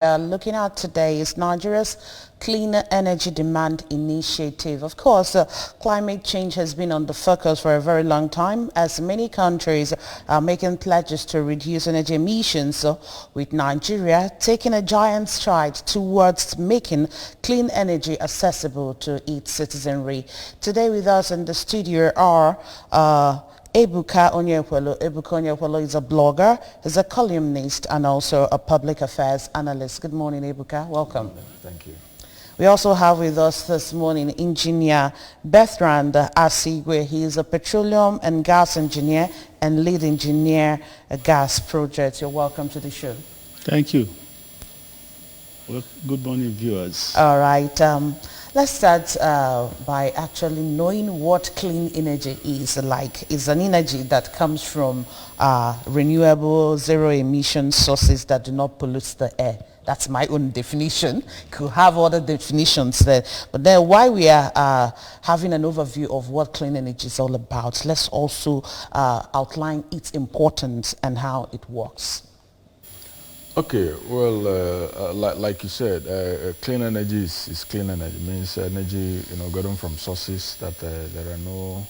looking at today is Nigeria's Cleaner Energy Demand Initiative. Of course, climate change has been on the focus for a very long time as many countries are making pledges to reduce energy emissions, with Nigeria taking a giant stride towards making clean energy accessible to its citizenry. Today with us in the studio are Ebuka Onyekwelo. Ebuka Onyekwelo is a blogger, is a columnist, and also a public affairs analyst. Good morning, Ebuka. Welcome. Thank you. We also have with us this morning Engineer Bertrand Asigwe. He is a petroleum and gas engineer and lead engineer at gas projects. You're welcome to the show. Thank you. Well, good morning, viewers. All right. Let's start by actually knowing what clean energy is like. It's an energy that comes from renewable, zero-emission sources that do not pollute the air. That's my own definition. Could have other definitions there. But then while we are having an overview of what clean energy is all about, let's also outline its importance and how it works. Okay, well, like you said, clean energy is clean energy. It means energy, getting from sources that there are no,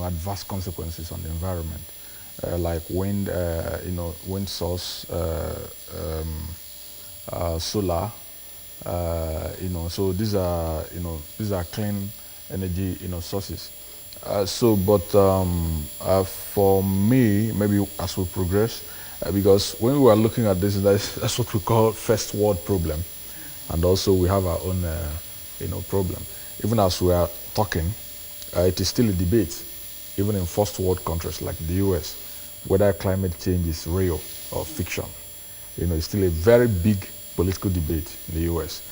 adverse consequences on the environment, like wind, wind source, solar, So these are clean energy, sources. For me, maybe as we progress. Because when we are looking at this, that's what we call first world problem, and also we have our own, problem. Even as we are talking, it is still a debate, even in first world countries like the U.S., whether climate change is real or fiction. It's still a very big political debate in the U.S.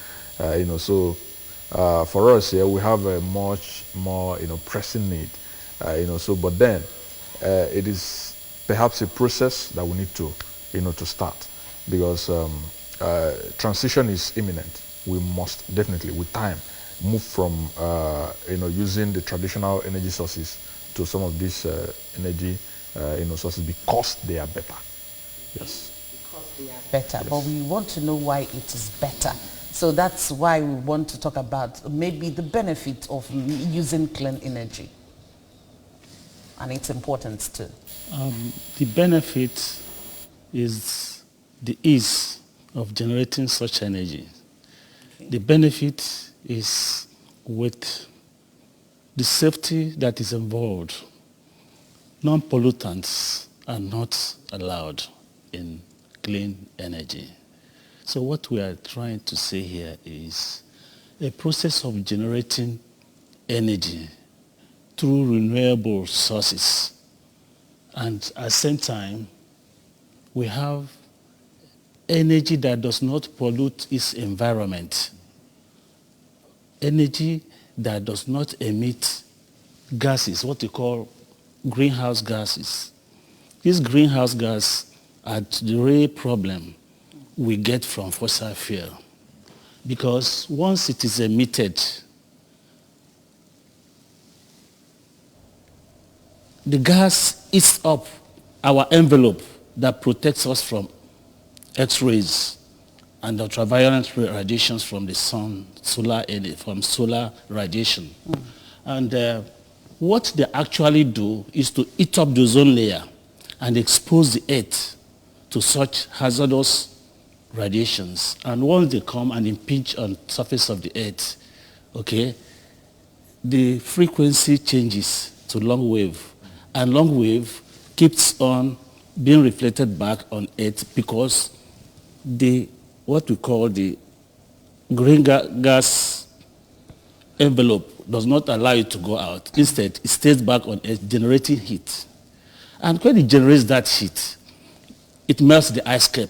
For us here, we have a much more, pressing need. But then it is perhaps a process that we need to, to start, because transition is imminent. We must definitely, with time, move from, using the traditional energy sources to some of these energy, sources because they are better. Yes. Because they are better, yes. But we want to know why it is better. So that's why we want to talk about maybe the benefit of using clean energy and its importance too. The benefit is the ease of generating such energy. Okay. The benefit is with the safety that is involved. Non-pollutants are not allowed in clean energy. So what we are trying to say here is a process of generating energy through renewable sources. And at the same time, we have energy that does not pollute its environment. Energy that does not emit gases, what we call greenhouse gases. These greenhouse gases are the real problem we get from fossil fuel. Because once it is emitted, the gas eats up our envelope that protects us from X-rays and ultraviolet radiations from the sun, from solar radiation. And what they actually do is to eat up the ozone layer and expose the earth to such hazardous radiations. And once they come and impinge on the surface of the earth, okay, the frequency changes to long wave. And long wave keeps on being reflected back on Earth because what we call the green gas envelope does not allow it to go out. Instead, it stays back on Earth, generating heat. And when it generates that heat, it melts the ice cap,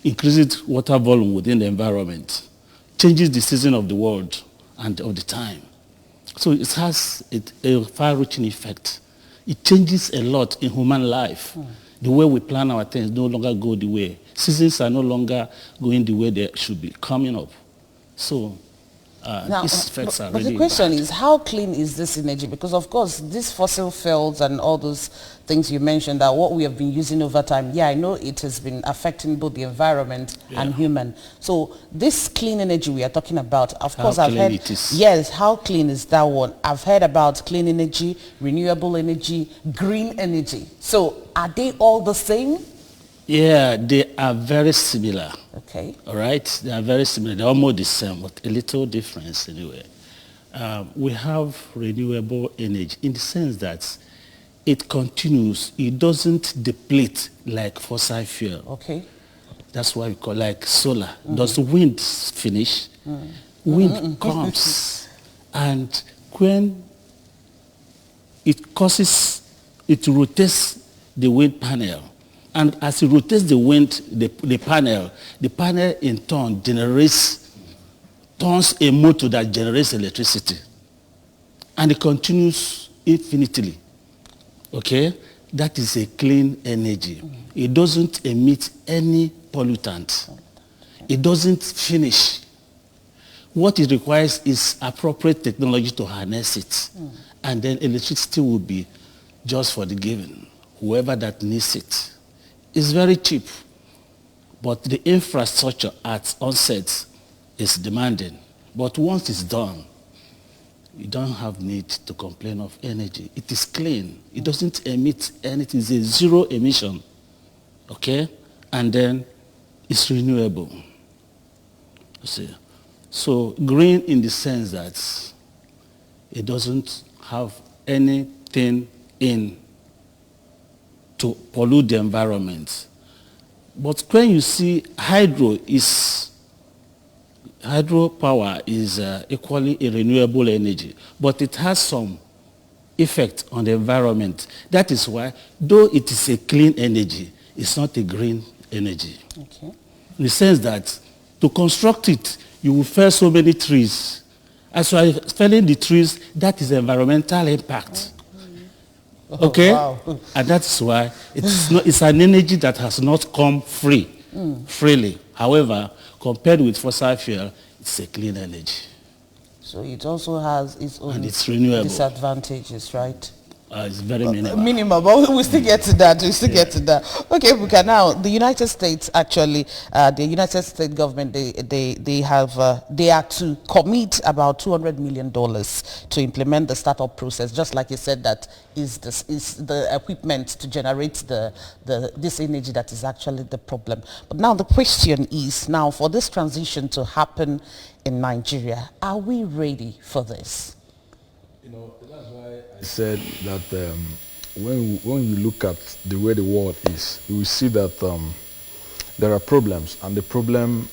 increases water volume within the environment, changes the season of the world and of the time. So it has a far-reaching effect. It changes a lot in human life. The way we plan our things no longer go the way. Seasons are no longer going the way they should be coming up. So Now, Its effects are but the really question bad. is, how clean is this energy? Because of course, these fossil fuels and all those things you mentioned are what we have been using over time. Yeah, I know it has been affecting both the environment and Yeah. human. So this clean energy we are talking about, of How course, I've clean heard, it is. yes, how clean is that one? I've heard about clean energy, renewable energy, green energy. So are they all the same? Yeah, they are very similar. Okay. All right, they are very similar. They're almost the same, but a little difference anyway. We have renewable energy in the sense that it continues. It doesn't deplete like fossil fuel. Okay. That's why we call like solar. Does the wind finish? Wind comes, and when it rotates the wind panel, and as it rotates the panel in turn turns a motor that generates electricity, and it continues infinitely. Okay, that is a clean energy. It doesn't emit any pollutant. It doesn't finish. What it requires is appropriate technology to harness it, and then electricity will be just for the giving, whoever that needs it. It's very cheap, but the infrastructure at onset is demanding. But once it's done, you don't have need to complain of energy. It is clean. It doesn't emit anything. It's a zero emission, okay? And then it's renewable. You see? So green in the sense that it doesn't have anything in to pollute the environment. But when you see hydropower is equally a renewable energy, but it has some effect on the environment. That is why, though it is a clean energy, it's not a green energy. Okay. In the sense that to construct it, you will fell so many trees. As you are felling the trees, that is environmental impact. Okay? Wow. And that's why it's an energy that has not come freely. However, compared with fossil fuel, it's a clean energy. So it also has its own And it's renewable. disadvantages, right? It's very minimal. Minimal, but we still get to that. We still get to that. Okay, Buka, now the United States actually, the United States government, they are to commit about $200 million to implement the startup process. Just like you said, that is the equipment to generate this energy that is actually the problem. But now the question is, now for this transition to happen in Nigeria, are we ready for this? You know, that's why I said that when you look at the way the world is, you will see that there are problems, and the problem,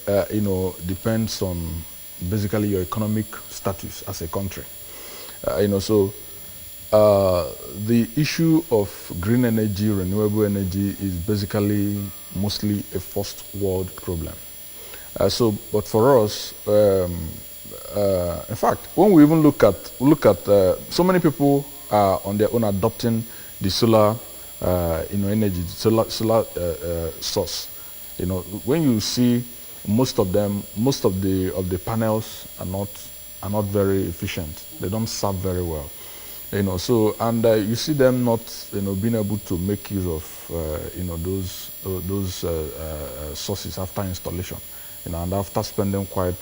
depends on basically your economic status as a country. So the issue of green energy, renewable energy is basically mostly a first world problem. But for us, in fact, when we even look at so many people are on their own adopting the solar, energy, solar source. When you see most of the panels are not very efficient. They don't serve very well. You see them not, being able to make use of, those sources after installation, and after spending quite,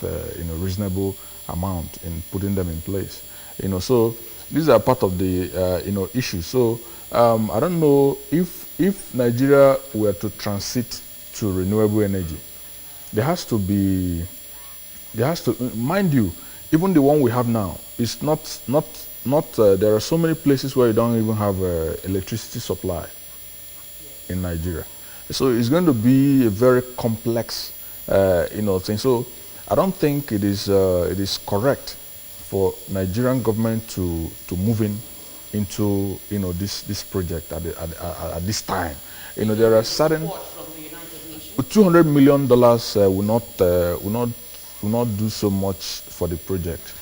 reasonable amount in putting them in place. So these are part of the, issue. So I don't know if Nigeria were to transit to renewable energy, there has to, mind you, even the one we have now, it's not, there are so many places where you don't even have electricity supply in Nigeria. So it's going to be a very complex, thing. So I don't think it is correct for Nigerian government to move into this project at this time. There are certain $200 million will not do so much for the project.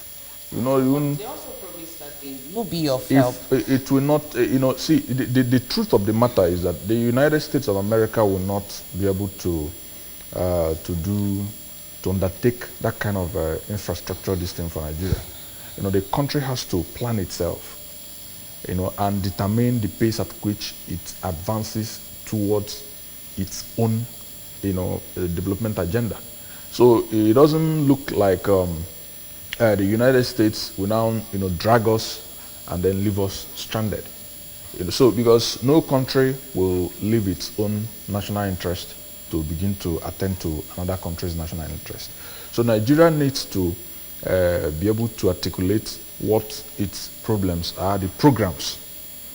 They also promised that they will be of help. It will not, see, the truth of the matter is that the United States of America will not be able to do to undertake that kind of infrastructure this thing for Nigeria. The country has to plan itself, and determine the pace at which it advances towards its own, development agenda. So it doesn't look like the United States will now, drag us and then leave us stranded. So because no country will leave its own national interest to begin to attend to another country's national interest. So Nigeria needs to be able to articulate what its problems are, the programs,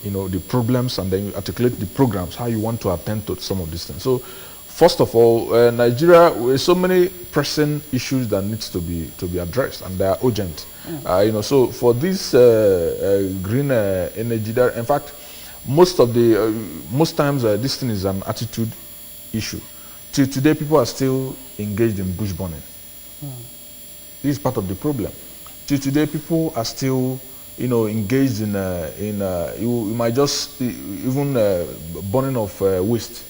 the problems, and then you articulate the programs, how you want to attend to some of these things. So first of all, Nigeria, with so many pressing issues that needs to be addressed, and they are urgent. So for this green energy, in fact, most times this thing is an attitude issue. Till today, people are still engaged in bush burning. This is part of the problem. Till today, people are still, engaged in you might just even burning of waste.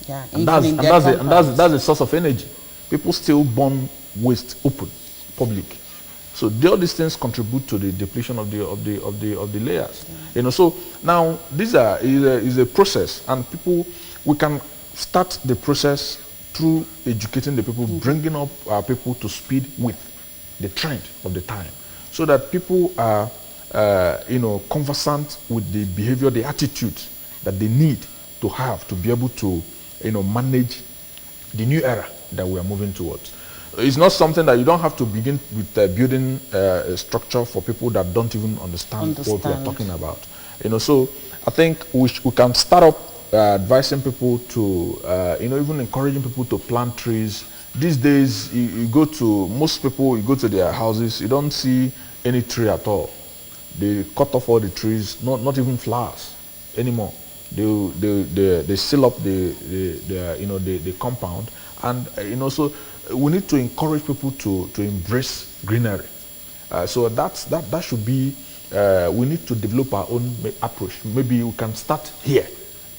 Yeah, and that's the source of energy. People still burn waste open, public. So all these things contribute to the depletion of the layers. So now these is a process, and we can start the process through educating the people, bringing up our people to speed with the trend of the time, so that people are conversant with the behavior, the attitude that they need to have to be able to manage the new era that we are moving towards. It's not something that you don't have to begin with building a structure for people that don't even understand what we are talking about. So I think we can start up advising people to, even encouraging people to plant trees. These days, you go to their houses, you don't see any tree at all. They cut off all the trees, not even flowers anymore. They seal up the compound, and so we need to encourage people to embrace greenery. So that should be. We need to develop our own approach. Maybe we can start here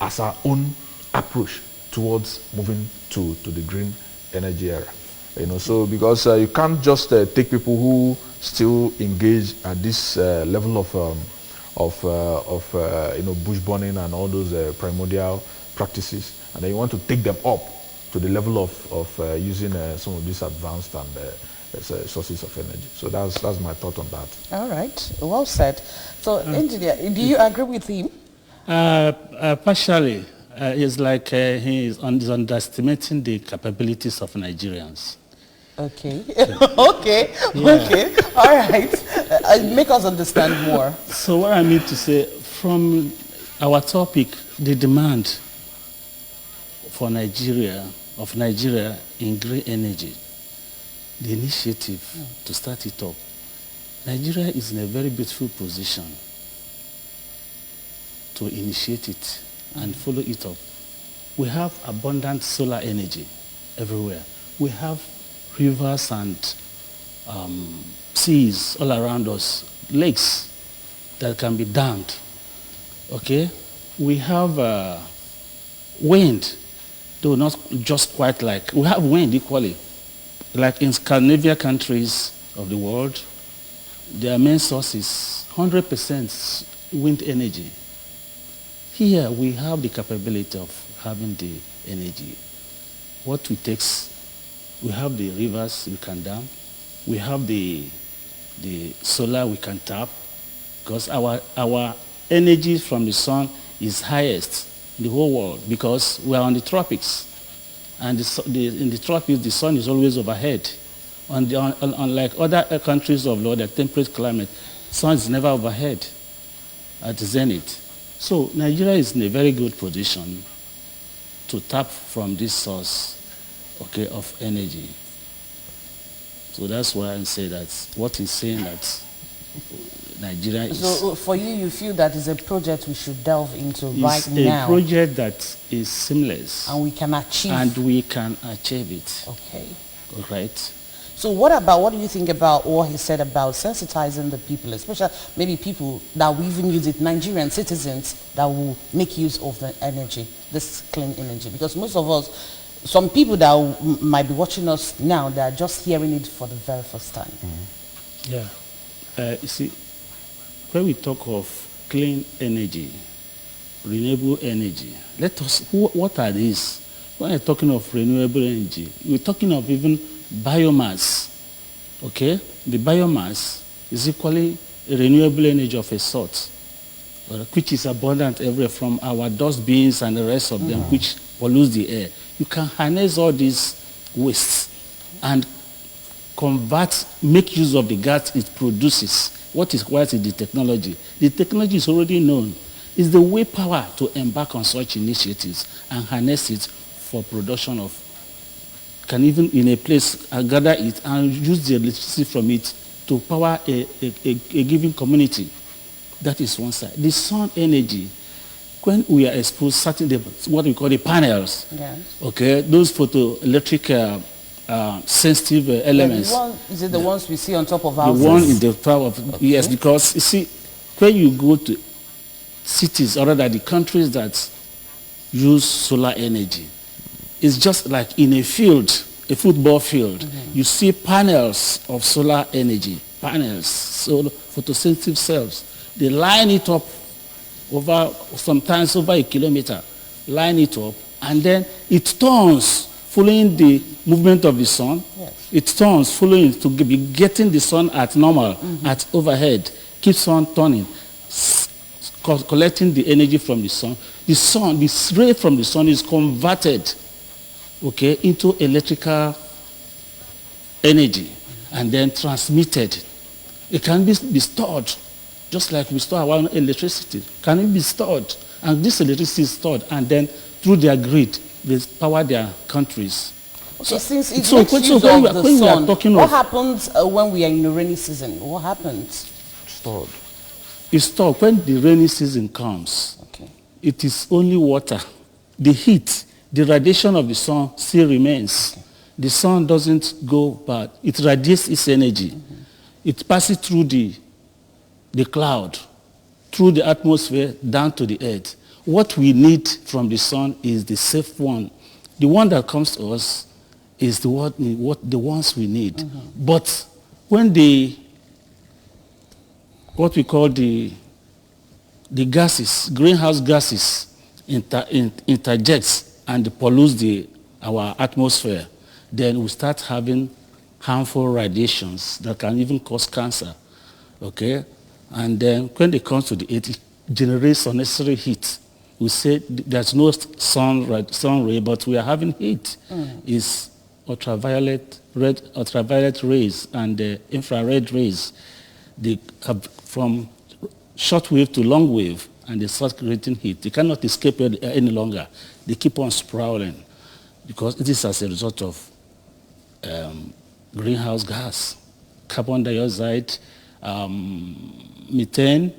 as our own approach towards moving to the green energy era. So because you can't just take people who still engage at this level of bush burning and all those primordial practices, and then you want to take them up to the level of using some of these advanced and sources of energy. So that's my thought on that. All right, well said. So, engineer, do you agree with him? Partially. It's like he's underestimating the capabilities of Nigerians. Okay. Okay. All right. Make us understand more. So what I mean to say, from our topic, the demand for Nigeria in green energy, the initiative to start it up, Nigeria is in a very beautiful position to initiate it and follow it up. We have abundant solar energy everywhere. We have rivers and seas all around us, lakes that can be dammed. Okay? We have wind, though not just quite like, we have wind equally. Like in Scandinavian countries of the world, their main source is 100% wind energy. Here we have the capability of having the energy. What it takes, we have the rivers we can dam, we have the solar we can tap, because our energy from the sun is highest in the whole world because we are on the tropics. And in the tropics, the sun is always overhead. Unlike other countries of lower temperate climate, sun is never overhead at zenith. So Nigeria is in a very good position to tap from this source, okay, of energy. So that's why I say that what he's saying that Nigeria is... So for you, you feel that is a project we should delve into right now? It's a project that is seamless. And we can achieve? And we can achieve it. Okay. All right. So what do you think about what he said about sensitizing the people, especially maybe people that will even use it, Nigerian citizens that will make use of the energy, this clean energy? Because most of us, some people that might be watching us now that are just hearing it for the very first time. Yeah. You see, when we talk of clean energy, renewable energy, what are these? When you're talking of renewable energy, we're talking of even biomass, okay? The biomass is equally a renewable energy of a sort, which is abundant everywhere from our dust bins and the rest of them, which pollutes the air. You can harness all these wastes and make use of the gas it produces. What is the technology? The technology is already known. It's the way power to embark on such initiatives and harness it for production of, can even in a place gather it and use the electricity from it to power a given community. That is one side. The sun energy, when we are exposed what we call the panels, Yes. okay, those photoelectric sensitive elements. Is it the ones we see on top of The houses? one in the top of, Okay. yes, because you see, when you go to cities or rather the countries that use solar energy, it's just like in a field, a football field, you see panels of solar energy, solar photosensitive cells. They line it up sometimes over a kilometer, line it up, and then it turns following the movement of the sun. Yes. It turns following to be getting the sun at normal, at overhead, keeps on turning, collecting the energy from the sun. This ray from the sun is converted, okay, into electrical energy and then transmitted. It can be stored, just like we store our electricity. Can it be stored? And this electricity is stored, and then through their grid, they power their countries. Okay, since it So makes when- use so of when we are- the when we are sun, talking what of- happens when we are in the rainy season? What happens? Stored. It's stored. When the rainy season comes, Okay. it is only water. The heat, the radiation of the sun still remains. The sun doesn't go bad. It radiates its energy. It passes through the cloud, through the atmosphere, down to the earth. What we need from the sun is the safe one. The one that comes to us is the ones we need. But when what we call the gases, greenhouse gases, interjects and pollutes our atmosphere, then we start having harmful radiations that can even cause cancer, okay? And then when it comes to the earth, it generates unnecessary heat. We say there's no sun ray, but we are having heat. It's ultraviolet rays and infrared rays. They have from short wave to long wave, and they start creating heat. They cannot escape any longer. They keep on sprawling because it is as a result of greenhouse gas, carbon dioxide, methane,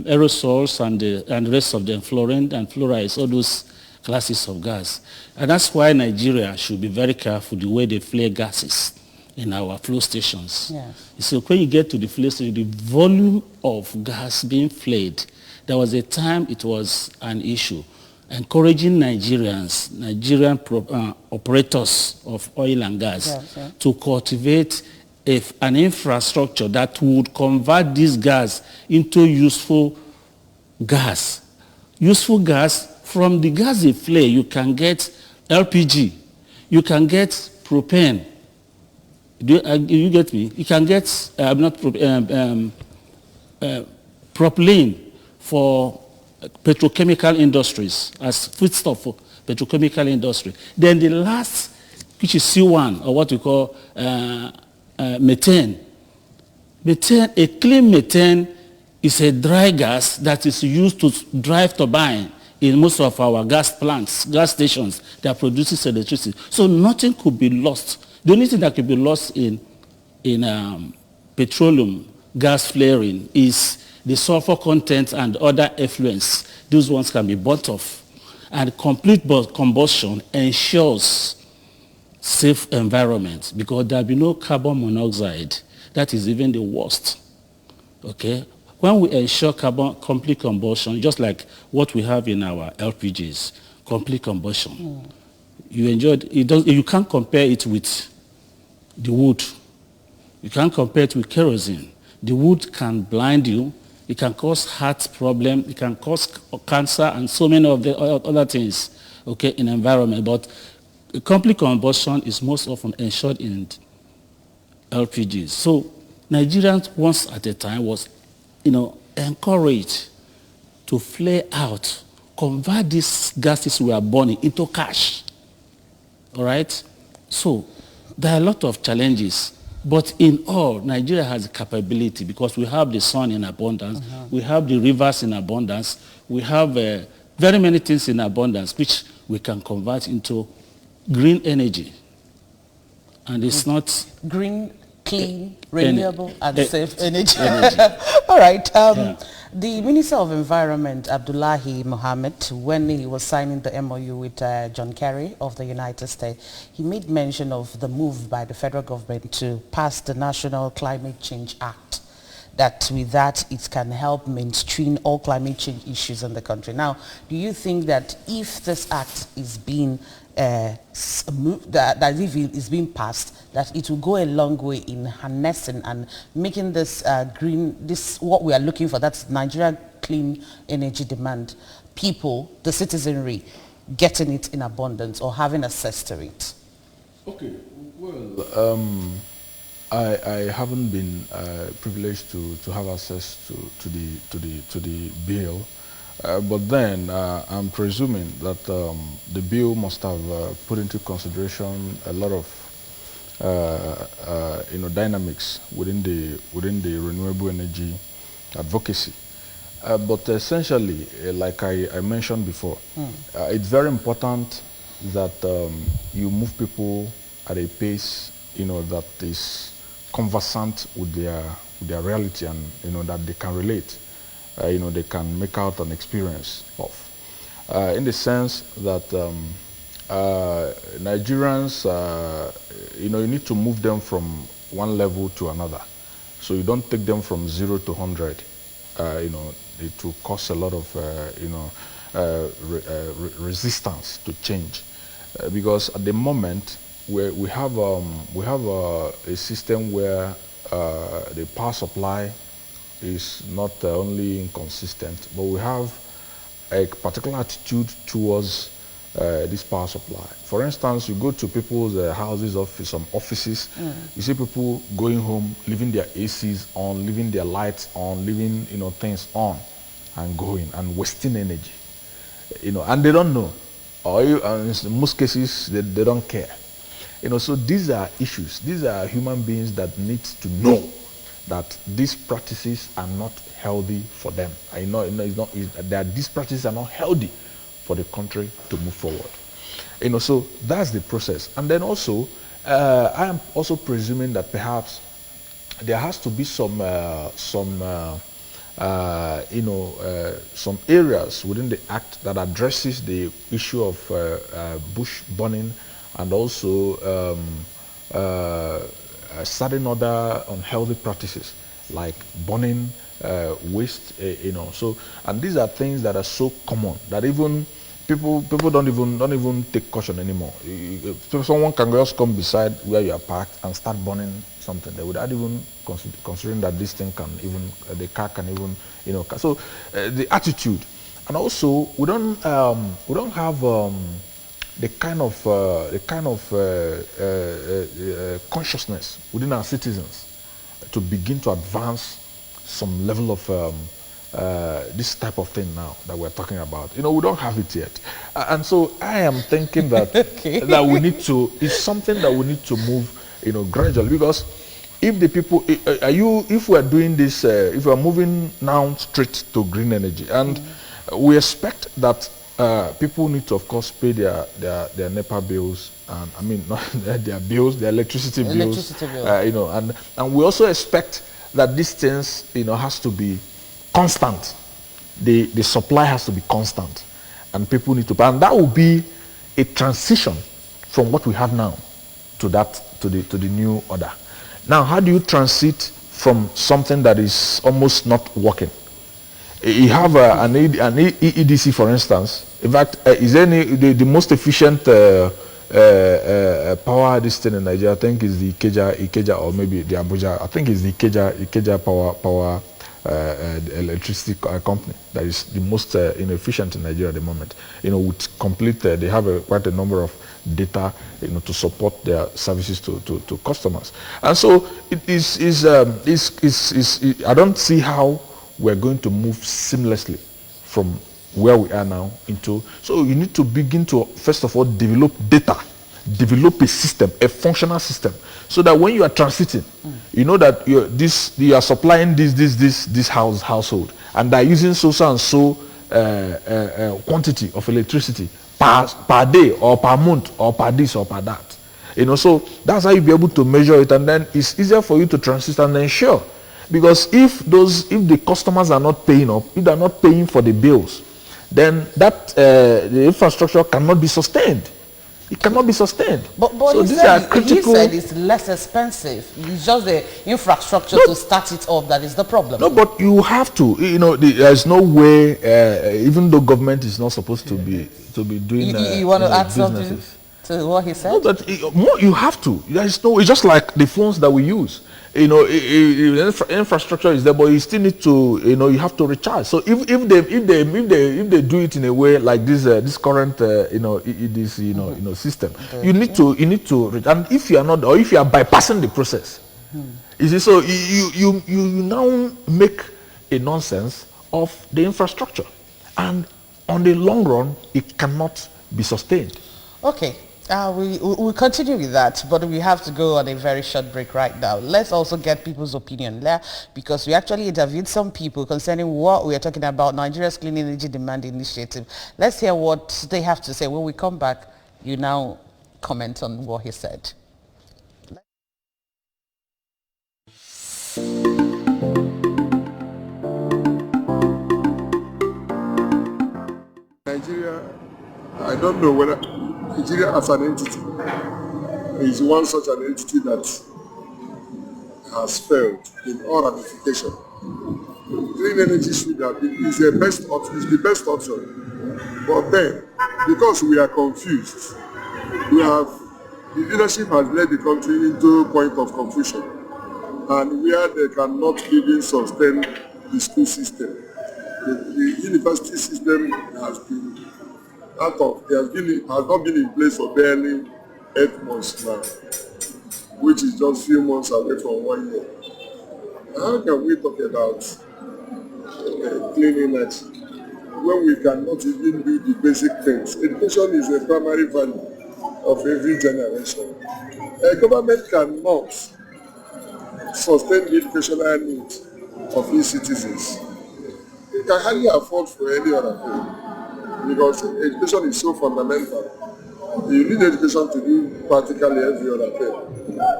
aerosols, and the rest of them, fluorine and fluorides, all those classes of gas. And that's why Nigeria should be very careful the way they flare gases in our flow stations. Yes. So when you get to the flow station, the volume of gas being flared, there was a time it was an issue, encouraging Nigerian operators of oil and gas to cultivate an infrastructure that would convert this gas into useful gas. Useful gas, from the gas they flare, you can get LPG, you can get propane. You get me? You can get propylene for petrochemical industries as foodstuff for petrochemical industry. Then the last, which is C1, or what we call methane. Methane, a clean methane is a dry gas that is used to drive turbine in most of our gas plants, gas stations that produces electricity. So nothing could be lost. The only thing that could be lost in petroleum gas flaring is the sulfur content and other effluents. Those ones can be burnt off. And complete combustion ensures safe environment because there will be no carbon monoxide. That is even the worst. Okay? When we ensure carbon complete combustion, just like what we have in our LPGs, complete combustion, you enjoy it. You can't compare it with the wood. You can't compare it with kerosene. The wood can blind you. It can cause heart problem. It can cause cancer and so many of the other things, okay, in the environment. But complete combustion is most often ensured in LPGs. So Nigerians once at a time was, encouraged to flare out, convert these gases we are burning into cash. All right? So there are a lot of challenges. But in all, Nigeria has the capability because we have the sun in abundance, we have the rivers in abundance, we have very many things in abundance which we can convert into green energy. And it's not... Green, clean, renewable, and safe energy. energy. All right. The Minister of Environment, Abdullahi Mohammed, when he was signing the MOU with John Kerry of the United States, he made mention of the move by the federal government to pass the National Climate Change Act. That with that, it can help mainstream all climate change issues in the country. Now, do you think that if this act is being that if it is being passed, that it will go a long way in harnessing and making this green, this what we are looking for, that's Nigeria clean energy demand, people, the citizenry, getting it in abundance or having access to it? Okay, well, I haven't been privileged to have access to the bill. But then I'm presuming that the bill must have put into consideration a lot of dynamics within the renewable energy advocacy. But essentially, like I mentioned before, it's very important that you move people at a pace that is conversant with their reality and that they can relate. They can make out an experience of. In the sense that Nigerians, you need to move them from one level to another. So you don't take them from 0 to 100. It will cause a lot of, resistance to change. Because at the moment, we have a system where the power supply is not only inconsistent, but we have a particular attitude towards this power supply. For instance, you go to people's houses, some offices, you see people going home, leaving their ACs on, leaving their lights on, leaving things on and going and wasting energy, and they don't know, or in most cases they don't care, So these are issues. These are human beings that need to know that these practices are not healthy for them. I know it's not. That these practices are not healthy for the country to move forward. So that's the process. And then also, I am also presuming that perhaps there has to be some areas within the act that addresses the issue of bush burning and also certain other unhealthy practices like burning waste, So, and these are things that are so common that even people don't even take caution anymore. So someone can just come beside where you are parked and start burning something. They without even considering that this thing can even the car can even So the attitude, and also we don't have the kind of consciousness within our citizens to begin to advance some level of this type of thing now that we're talking about. We don't have it yet. And so I am thinking that that we need to, it's something that we need to move, gradually, because if the people, if we're doing this, if we're moving now straight to green energy, and we expect that people need to, of course, pay their NEPA bills, and I mean, not their bills, their electricity bills, and we also expect that these things, has to be constant. The supply has to be constant, and people need to pay, and that will be a transition from what we have now to the new order. Now, how do you transit from something that is almost not working. You have an EDC, for instance. In fact, is any the most efficient power this thing in Nigeria? I think is the Ikeja, or maybe the Abuja. I think it's the Ikeja power electricity company that is the most efficient in Nigeria at the moment. With complete, they have quite a number of data, to support their services to customers. And so it is I don't see how we're going to move seamlessly from where we are now into. So you need to begin to, first of all, develop data, develop a system, a functional system, so that when you are transiting, you know that you are supplying this household, and they're using so and so quantity of electricity per day or per month or per this or per that. So that's how you'll be able to measure it, and then it's easier for you to transit and ensure. Because if the customers are not paying up, if they're not paying for the bills, then the infrastructure cannot be sustained. It cannot be sustained. But so he said it's less expensive. It's just the infrastructure to start it up that is the problem. No, but you have to. There's no way. Even though government is not supposed to be doing. You want to add something to what he said? No, but you have to. It's just like the phones that we use. Infrastructure is there, but you still need to, you have to recharge. So if they do it in a way like this current, system, you need to, and if you are not, or if you are bypassing the process, you see, so you now make a nonsense of the infrastructure, and on the long run, it cannot be sustained. Okay. We'll continue with that, but we have to go on a very short break right now. Let's also get people's opinion there, because we actually interviewed some people concerning what we are talking about, Nigeria's Clean Energy Demand Initiative. Let's hear what they have to say. When we come back, you now comment on what he said. Nigeria, I don't know whether Nigeria as an entity is one such an entity that has failed in all ramifications. Clean energy should have been is the best option. But then, because we are confused, the leadership has led the country into a point of confusion, and where they cannot even sustain the school system. The university system has been has not been in place for barely 8 months now, which is just few months away from 1 year. How can we talk about clean energy when we cannot even do the basic things? Education is a primary value of every generation. A government cannot sustain the educational needs of its citizens. It can hardly afford for any other thing, because education is so fundamental. You need education to do practically every other thing,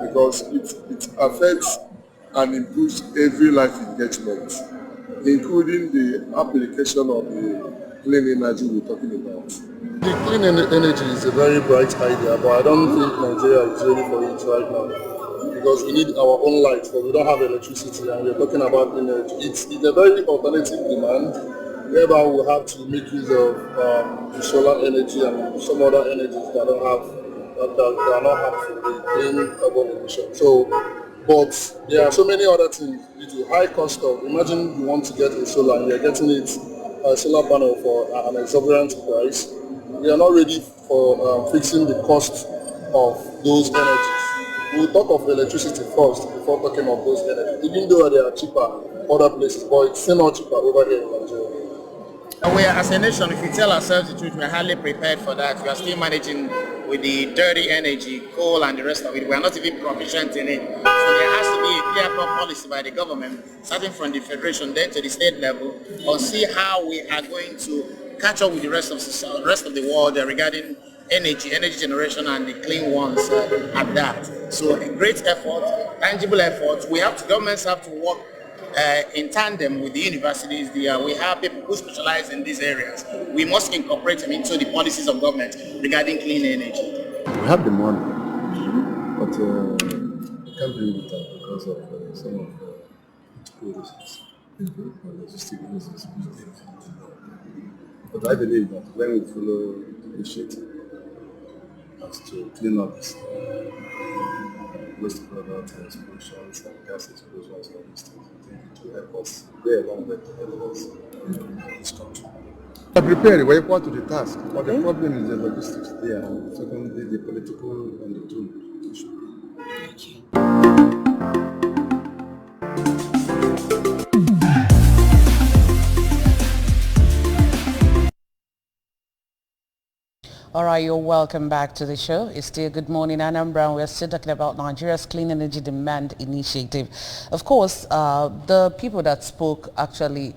because it affects and improves every life engagement, including the application of the clean energy we're talking about. The clean energy is a very bright idea, but I don't think Nigeria is ready for it right now, because we need our own light, but we don't have electricity, and we're talking about energy. It's a very alternative demand, whereby we'll have to make use of the solar energy and some other energies that are not harmful, the clean carbon emission. So, but there are so many other things due to high cost of. Imagine you want to get a solar and you're getting it a solar panel for an exorbitant price. We are not ready for fixing the cost of those energies. We'll talk of electricity first before talking of those energies, even though they are cheaper other places, but it's still not cheaper over here in Nigeria. We are, as a nation, if we tell ourselves the truth, we are hardly prepared for that. We are still managing with the dirty energy, coal and the rest of it. We are not even proficient in it. So there has to be a clear-cut policy by the government, starting from the federation, then to the state level, on see how we are going to catch up with the rest of the world regarding energy generation and the clean ones at that. So a great effort, tangible effort. Governments have to work in tandem with the universities. We have people who specialize in these areas. We must incorporate them into the policies of government regarding clean energy. We have the money, but we can't bring it up because of some of prerequisites for logistic reasons. But I believe that when we follow the initiative as to clean up this waste product explosions and gas explosions and all these things, I think it will help us go a long way to help us in this country. We are prepared, we are equal to the task, but the problem is the logistics there, and secondly the political and the tool issue. All right, you're welcome back to the show. It's still Good Morning Anambra, and we're still talking about Nigeria's Clean Energy Demand Initiative. Of course, the people that spoke actually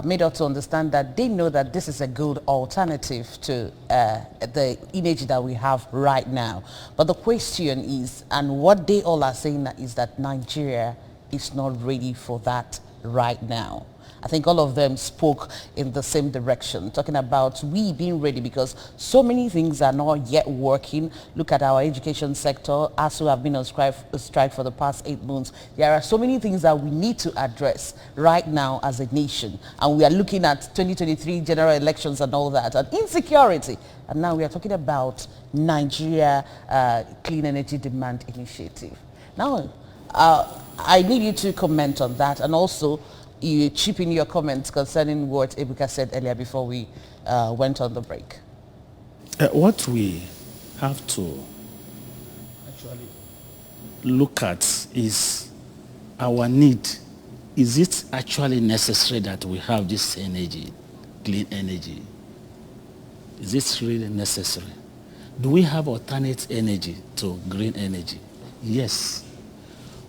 made us to understand that they know that this is a good alternative to the energy that we have right now. But the question is, and what they all are saying is that Nigeria is not ready for that right now. I think all of them spoke in the same direction, talking about we being ready because so many things are not yet working. Look at our education sector, as we have been on strike for the past 8 months. There are so many things that we need to address right now as a nation. And we are looking at 2023 general elections and all that, and insecurity. And now we are talking about Nigeria Clean Energy Demand Initiative. Now, I need you to comment on that, and also you chip in your comments concerning what Ebuka said earlier before we went on the break. What we have to actually look at is our need. Is it actually necessary that we have this energy, clean energy? Is it really necessary? Do we have alternate energy to green energy? Yes.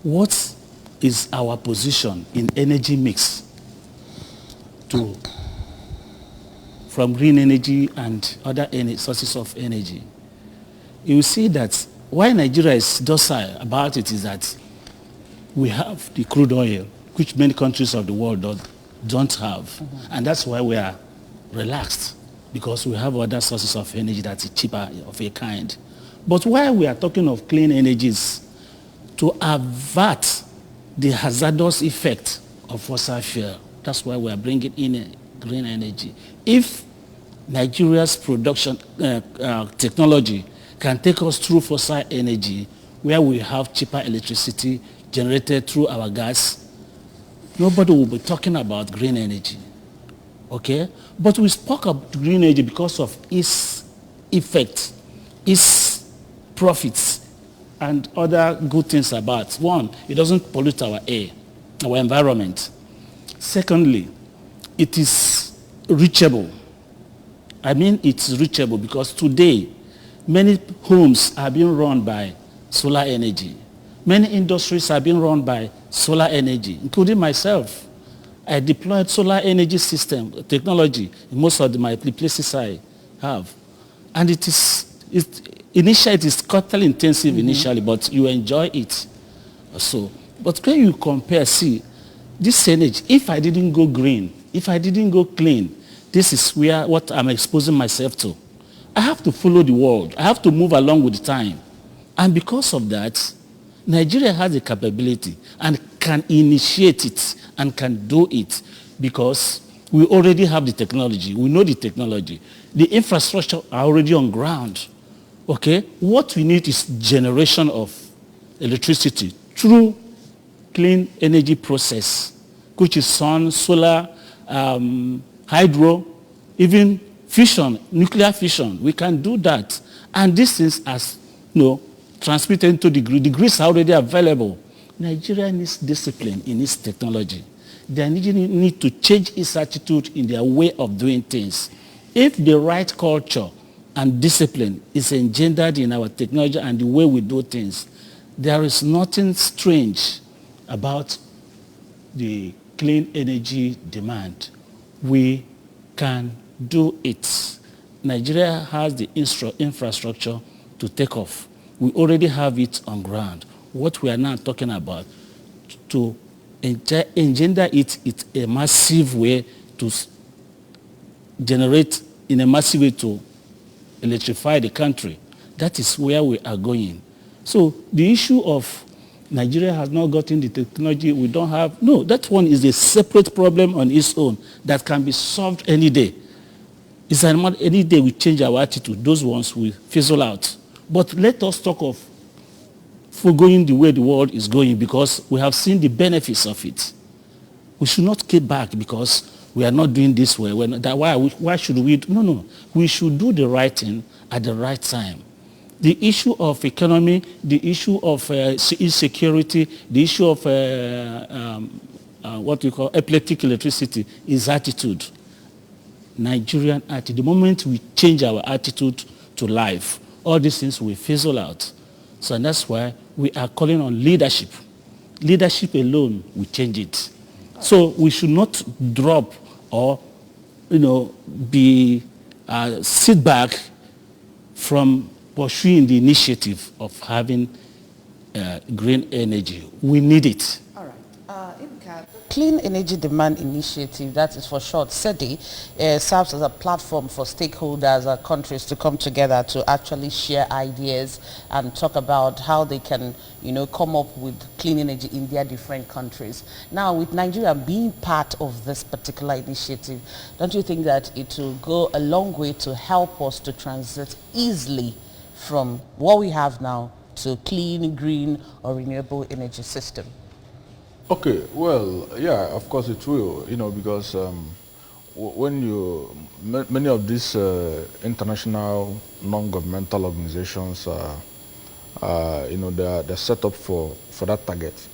What is our position in energy mix from green energy and other sources of energy? You will see that why Nigeria is docile about it is that we have the crude oil, which many countries of the world don't have. Mm-hmm. And that's why we are relaxed, because we have other sources of energy that is cheaper of a kind. But why we are talking of clean energies, to avert the hazardous effect of fossil fuel. That's why we are bringing in green energy. If Nigeria's production technology can take us through fossil energy, where we have cheaper electricity generated through our gas, nobody will be talking about green energy. Okay? But we spoke of green energy because of its effect, its profits, and other good things about. One, it doesn't pollute our air, our environment. Secondly, it is reachable. I mean, it's reachable because today, many homes are being run by solar energy. Many industries are being run by solar energy, including myself. I deployed solar energy system technology in most of the places I have. And initially, it is capital intensive initially, but you enjoy it. So, but when you compare, see, this energy, if I didn't go green, if I didn't go clean, this is what I'm exposing myself to. I have to follow the world. I have to move along with the time. And because of that, Nigeria has the capability and can initiate it and can do it because we already have the technology. We know the technology. The infrastructure are already on ground. Okay? What we need is generation of electricity through clean energy process, which is sun, solar, hydro, even fission, nuclear fission. We can do that. And these things are, transmitted to the grid. The grids are already available. Nigeria needs discipline in its technology. They need to change its attitude in their way of doing things. If the right culture and discipline is engendered in our technology and the way we do things, there is nothing strange about the clean energy demand. We can do it. Nigeria has the infrastructure to take off. We already have it on ground. What we are now talking about, to engender it in a massive way, to generate in a massive way to electrify the country. That is where we are going. So the issue of Nigeria has not gotten the technology. We don't have. No, that one is a separate problem on its own that can be solved any day. It's any day we change our attitude, those ones will fizzle out. But let us talk of going the way the world is going, because we have seen the benefits of it. We should not keep back because we are not doing this way. Why should we? No. We should do the right thing at the right time. The issue of economy, the issue of insecurity, the issue of what we call epileptic electricity is attitude. Nigerian attitude. The moment we change our attitude to life, all these things will fizzle out. So that's why we are calling on leadership. Leadership alone will change it. So we should not drop or, sit back from pursuing the initiative of having green energy. We need it. All right. Clean Energy Demand Initiative, that is for short, SEDI, serves as a platform for stakeholders and countries to come together to actually share ideas and talk about how they can, come up with clean energy in their different countries. Now, with Nigeria being part of this particular initiative, don't you think that it will go a long way to help us to transit easily from what we have now to clean, green, or renewable energy system? Okay, well, yeah, of course it will, because when many of these international non-governmental organizations, they're set up for that target,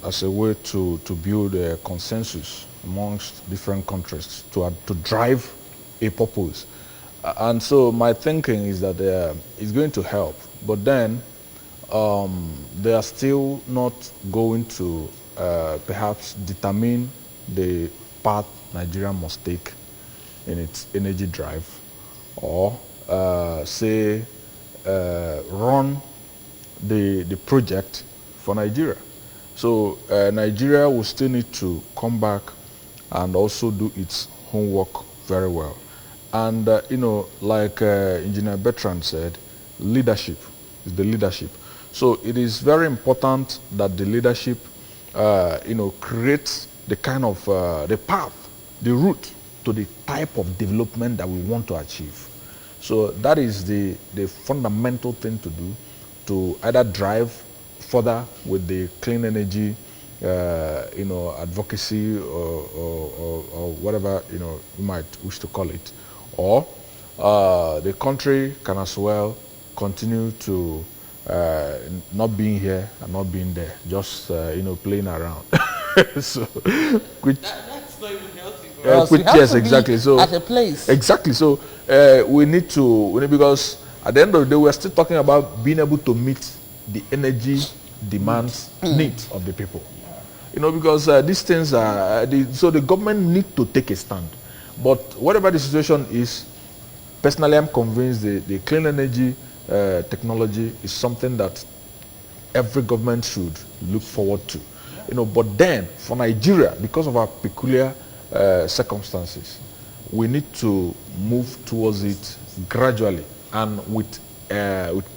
as a way to build a consensus amongst different countries to drive a purpose. And so my thinking is that it's going to help, but then they are still not going to perhaps determine the path Nigeria must take in its energy drive, or run the project for Nigeria. So Nigeria will still need to come back and also do its homework very well. And like Engineer Bertrand said, leadership is the leadership. So it is very important that the leadership, creates the kind of the path, the route to the type of development that we want to achieve. So that is the fundamental thing to do, to either drive further with the clean energy, advocacy or whatever you might wish to call it, or the country can as well continue to not being here and not being there, just playing around. So, that's not even healthy for us. Yes, exactly. So at a place. Exactly. So we need because at the end of the day, we're still talking about being able to meet the energy demands, needs of the people. Because these things are so the government need to take a stand. But whatever the situation is, personally, I'm convinced the clean energy technology is something that every government should look forward to. But then for Nigeria, because of our peculiar circumstances, we need to move towards it gradually and with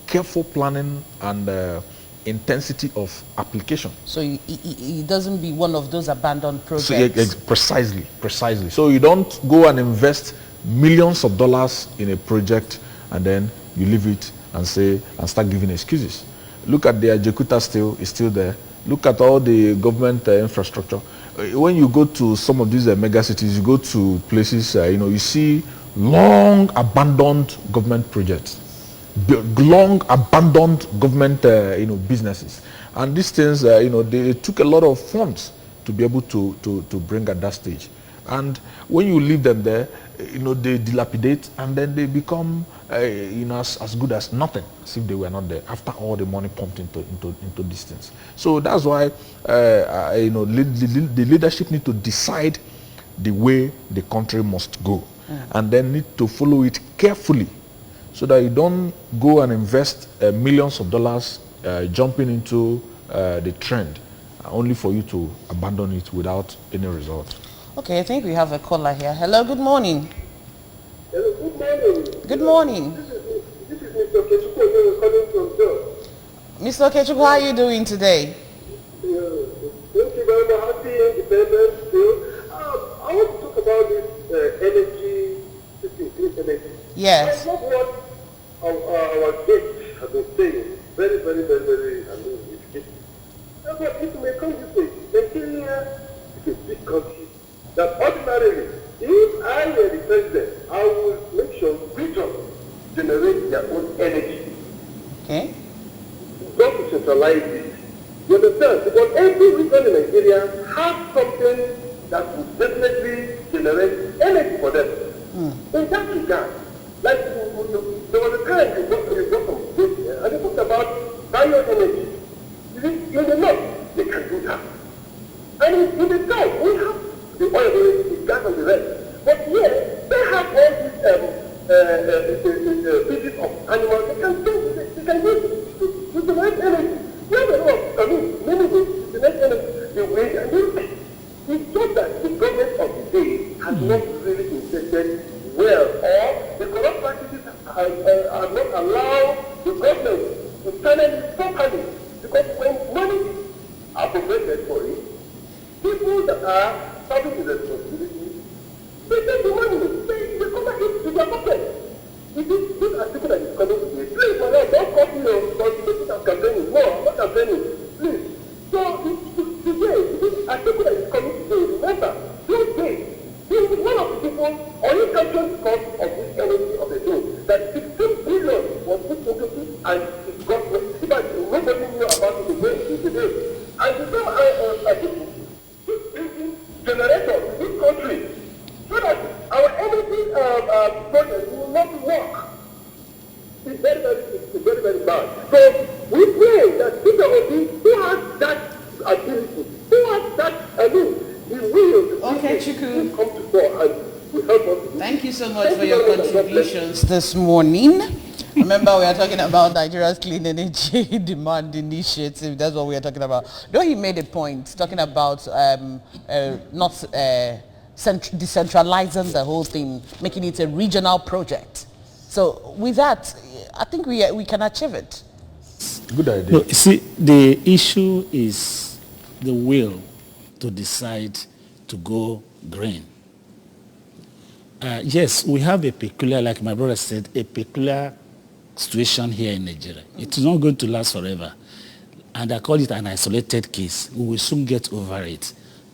careful planning and intensity of application. So it doesn't be one of those abandoned projects. So, precisely. So you don't go and invest millions of dollars in a project and then you leave it and start giving excuses. Look at the Ajakuta steel, it's still there. Look at all the government infrastructure. When you go to some of these mega cities, you go to places, you see long abandoned government projects, long abandoned government, businesses. And these things, they took a lot of funds to be able to bring at that stage. And when you leave them there, they dilapidate and then they become, as good as nothing, as if they were not there after all the money pumped into these things. So that's why, the leadership need to decide the way the country must go, and then need to follow it carefully, so that you don't go and invest millions of dollars jumping into the trend, only for you to abandon it without any result. Okay, I think we have a caller here. Hello, good morning. Hello, good morning. Good morning. This is Mr. Kesuko calling from George. Mr. Okechukwu, how are you doing today? Thank you very much. Happy Independence Day. I want to talk about this energy system, clean energy. Yes. I love what our guests have been saying. Very, I mean, it's good. But if you may come this way, Nigeria is a big country. That ordinarily, if I were the president, I would make sure regions generate their own energy. Okay. Not to centralize it. You understand? Because every region in Nigeria has something that will definitely generate energy for them. In that regard, like there was a time you got some state here, and they talked about bioenergy. You see, in the north, they can do that. And in the south, we have the oil, the gas, and the rest. But here, they have all these pieces of animals. They can use it to generate energy. We have a lot, I mean, many ways to generate energy. The way and this. It's just that the government of the day has not really invested well, or the corrupt practices are not allowed the government to channel it properly. Because when money are appropriated for it, people that are serving the responsibility, they take the money, they come back to their pocket. These are people that is coming to me. Please, my Lord, don't call me because people are campaigning. No, I'm not campaigning. Please. So today, I think that is coming today. Remember, today, this is one of the people only captured because of this energy of the day. That 16 billion was put into it and it got nobody knew about it again today. And I think this bringing generators in this country so that our energy project will not work. It's very bad. So we pray that Peter Obi, who has that ability, who has that, the will to come to fore and will help us. Thank you so much for your contributions this morning. Remember, we are talking about Nigeria's clean energy demand initiative. That's what we are talking about. Though he made a point talking about not decentralizing the whole thing, making it a regional project. So with that, I think we can achieve it. Good idea. No, see, the issue is the will to decide to go green. Yes, we have a peculiar, like my brother said, a peculiar situation here in Nigeria. It's not going to last forever. And I call it an isolated case. We will soon get over it.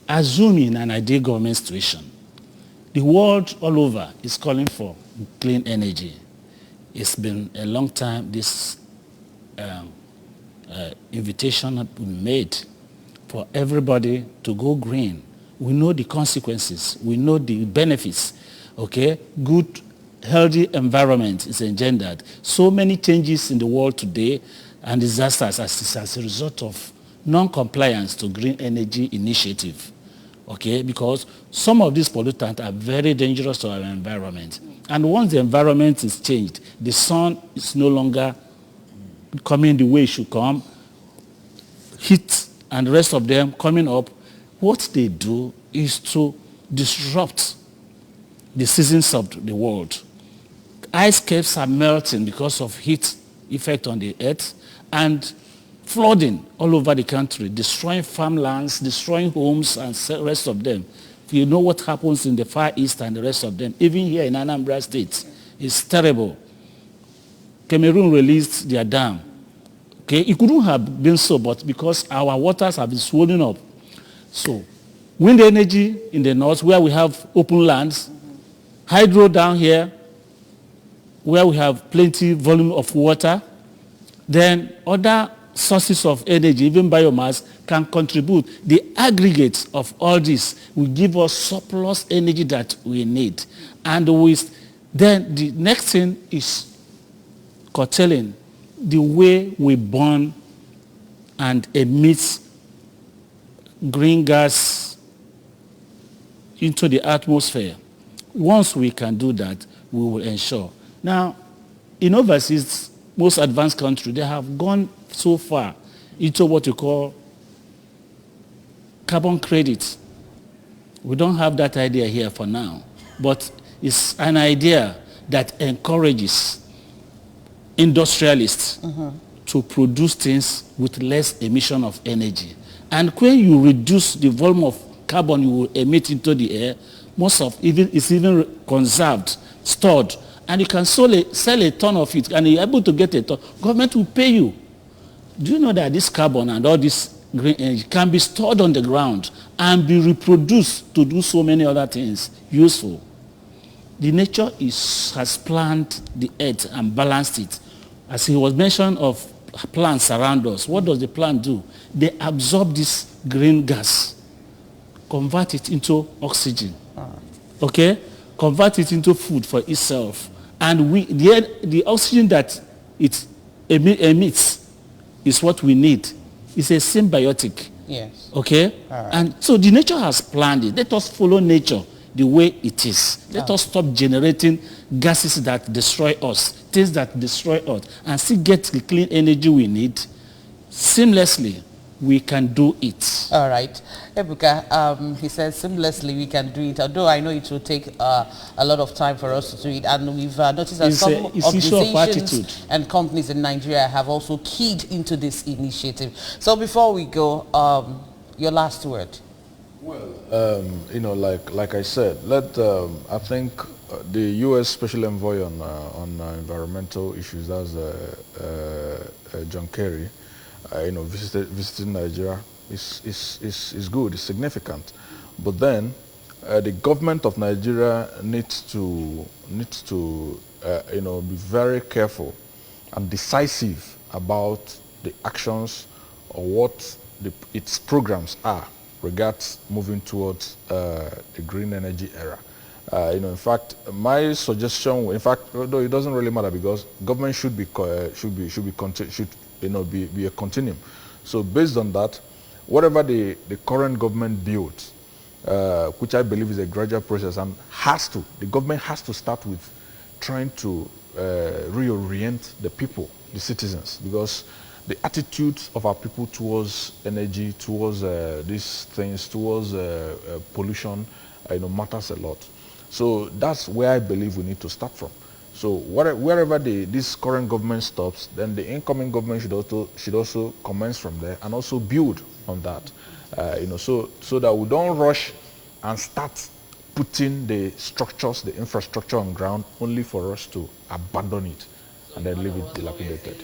Assuming an ideal government situation, the world all over is calling for clean energy. It's been a long time this invitation has been made for everybody to go green. We know the consequences. We know the benefits. Okay? Good, healthy environment is engendered. So many changes in the world today and disasters as a result of non-compliance to green energy initiative. Okay? Because some of these pollutants are very dangerous to our environment. And once the environment is changed, the sun is no longer coming the way it should come, heat and the rest of them coming up, what they do is to disrupt the seasons of the world. Ice caps are melting because of heat effect on the earth and flooding all over the country, destroying farmlands, destroying homes and the rest of them. You know what happens in the Far East and the rest of them, even here in Anambra State, it's terrible. Cameroon released their dam. Okay, it couldn't have been so, but because our waters have been swollen up. So, wind energy in the north, where we have open lands, hydro down here, where we have plenty volume of water, then other sources of energy, even biomass, can contribute. The aggregate of all this will give us surplus energy that we need. And then the next thing is curtailing the way we burn and emit green gas into the atmosphere. Once we can do that, we will ensure. Now, in overseas, most advanced countries, they have gone so far into what you call carbon credits. We don't have that idea here for now, but it's an idea that encourages industrialists to produce things with less emission of energy. And when you reduce the volume of carbon you will emit into the air, most of it's even conserved, stored, and you can sell a ton of it, and you're able to get a ton. Government will pay you. Do you know that this carbon and all this green energy can be stored on the ground and be reproduced to do so many other things useful? The nature has planned the earth and balanced it. As it was mentioned of plants around us, what does the plant do? They absorb this green gas, convert it into oxygen, okay? Convert it into food for itself. And the oxygen that it emits is what we need. It's a symbiotic. Yes. Okay? Right. And so the nature has planned it. Let us follow nature the way it is. Let us stop generating gases that destroy us, things that destroy us, and still get the clean energy we need seamlessly. We can do it. All right. Ebuka, he said seamlessly we can do it, although I know it will take a lot of time for us to do it. And we've noticed that some organizations and companies in Nigeria have also keyed into this initiative. So before we go, your last word. Well, like I said, I think the U.S. Special Envoy on environmental issues, that's John Kerry, visiting Nigeria is good, it's significant. But then the government of Nigeria needs to be very careful and decisive about the actions or what its programs are regards moving towards the green energy era. In fact, my suggestion, although it doesn't really matter because government should be a continuum. So based on that, whatever the current government builds, which I believe is a gradual process, and the government has to start with trying to reorient the people, the citizens, because the attitudes of our people towards energy, towards these things, towards pollution, matters a lot. So that's where I believe we need to start from. So wherever this current government stops, then the incoming government should also commence from there and also build on that. So that we don't rush and start putting the structures, the infrastructure on ground only for us to abandon it and then leave it dilapidated.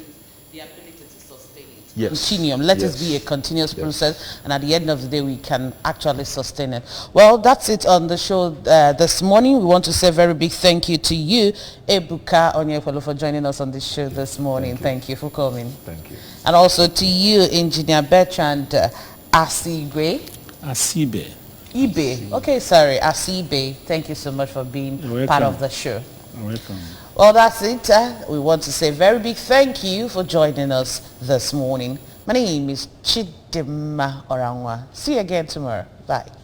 Yes. Continuum. Let it be a continuous process, and at the end of the day we can actually sustain it. Well, that's it on the show this morning. We want to say a very big thank you to you, Ebuka Onyekolo, for joining us on this show this morning. Thank you for coming. Thank you. And also to you, Engineer Bertrand Asibe. Okay, sorry, Asibe. Thank you so much for being part of the show. You're welcome. Well, that's it. We want to say a very big thank you for joining us this morning. My name is Chidima Orangwa. See you again tomorrow. Bye.